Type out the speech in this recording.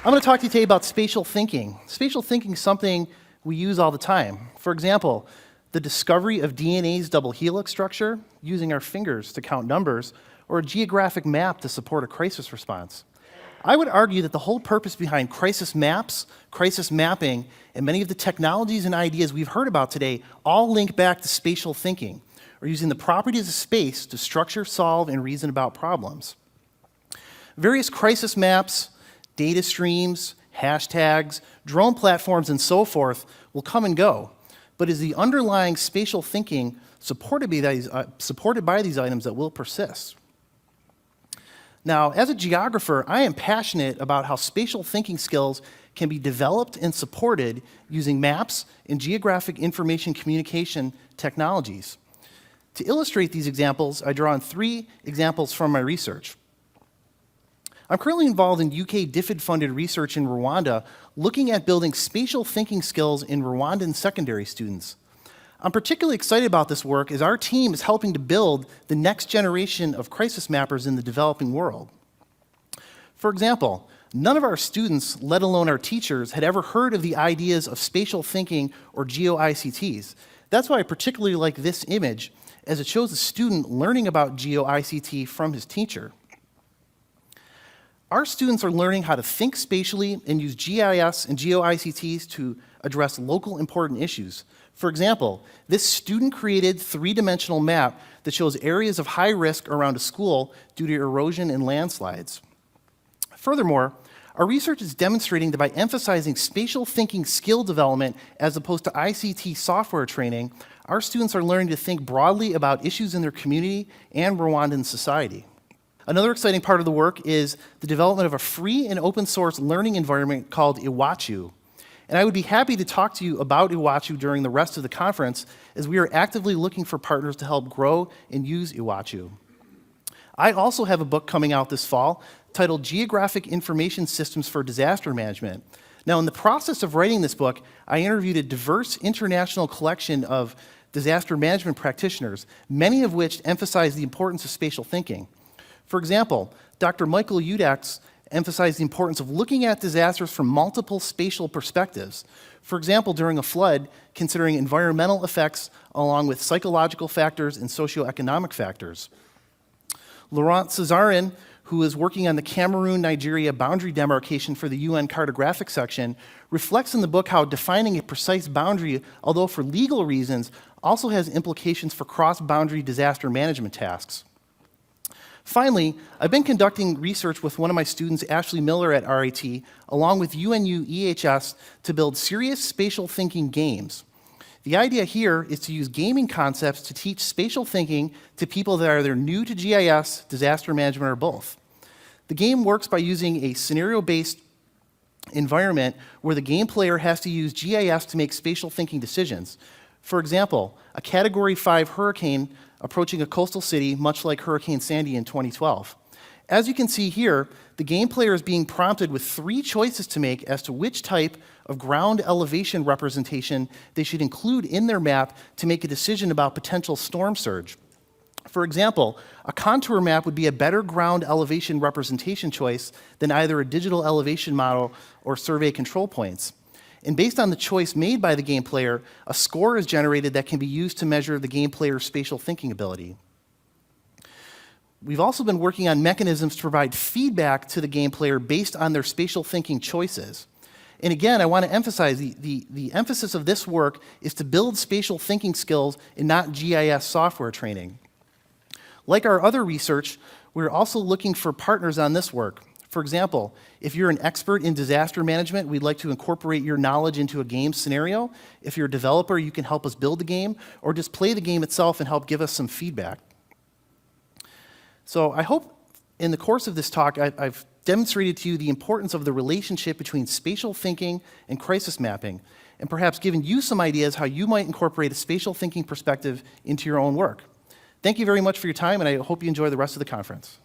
I'm going to talk to you today about spatial thinking. Spatial thinking is something we use all the time. For example, the discovery of DNA's double helix structure using our fingers to count numbers, or a geographic map to support a crisis response. I would argue that the whole purpose behind crisis maps, crisis mapping, and many of the technologies and ideas we've heard about today all link back to spatial thinking, or using the properties of space to structure, solve, and reason about problems. Various crisis maps, data streams, hashtags, drone platforms, and so forth will come and go, but is the underlying spatial thinking supported by these items that will persist. Now, as a geographer, I am passionate about how spatial thinking skills can be developed and supported using maps and geographic information communication technologies. To illustrate these examples, I draw on 3 examples from my research. I'm currently involved in UK DFID-funded research in Rwanda, looking at building spatial thinking skills in Rwandan secondary students. I'm particularly excited about this work as our team is helping to build the next generation of crisis mappers in the developing world. For example, none of our students, let alone our teachers, had ever heard of the ideas of spatial thinking or geo-ICTs. That's why I particularly like this image, as it shows a student learning about geo-ICT from his teacher. Our students are learning how to think spatially and use GIS and geo-ICTs to address local important issues. For example, this student-created 3-dimensional map that shows areas of high risk around a school due to erosion and landslides. Furthermore, our research is demonstrating that by emphasizing spatial thinking skill development as opposed to ICT software training, our students are learning to think broadly about issues in their community and Rwandan society. Another exciting part of the work is the development of a free and open source learning environment called Iwachu. And I would be happy to talk to you about Iwachu during the rest of the conference, as we are actively looking for partners to help grow and use Iwachu. I also have a book coming out this fall titled Geographic Information Systems for Disaster Management. Now, in the process of writing this book, I interviewed a diverse international collection of disaster management practitioners, many of which emphasize the importance of spatial thinking. For example, Dr. Michael Udax emphasized the importance of looking at disasters from multiple spatial perspectives. For example, during a flood, considering environmental effects along with psychological factors and socioeconomic factors. Laurent Cesarin, who is working on the Cameroon-Nigeria boundary demarcation for the UN cartographic section, reflects in the book how defining a precise boundary, although for legal reasons, also has implications for cross-boundary disaster management tasks. Finally, I've been conducting research with one of my students, Ashley Miller at RIT, along with UNU EHS, to build serious spatial thinking games. The idea here is to use gaming concepts to teach spatial thinking to people that are either new to GIS, disaster management, or both. The game works by using a scenario-based environment where the game player has to use GIS to make spatial thinking decisions. For example, a Category 5 hurricane approaching a coastal city, much like Hurricane Sandy in 2012. As you can see here, the game player is being prompted with 3 choices to make as to which type of ground elevation representation they should include in their map to make a decision about potential storm surge. For example, a contour map would be a better ground elevation representation choice than either a digital elevation model or survey control points. And based on the choice made by the game player, a score is generated that can be used to measure the game player's spatial thinking ability. We've also been working on mechanisms to provide feedback to the game player based on their spatial thinking choices. And again, I want to emphasize the emphasis of this work is to build spatial thinking skills and not GIS software training. Like our other research, we're also looking for partners on this work. For example, if you're an expert in disaster management, we'd like to incorporate your knowledge into a game scenario. If you're a developer, you can help us build the game, or just play the game itself and help give us some feedback. So I hope in the course of this talk, I've demonstrated to you the importance of the relationship between spatial thinking and crisis mapping, and perhaps given you some ideas how you might incorporate a spatial thinking perspective into your own work. Thank you very much for your time, and I hope you enjoy the rest of the conference.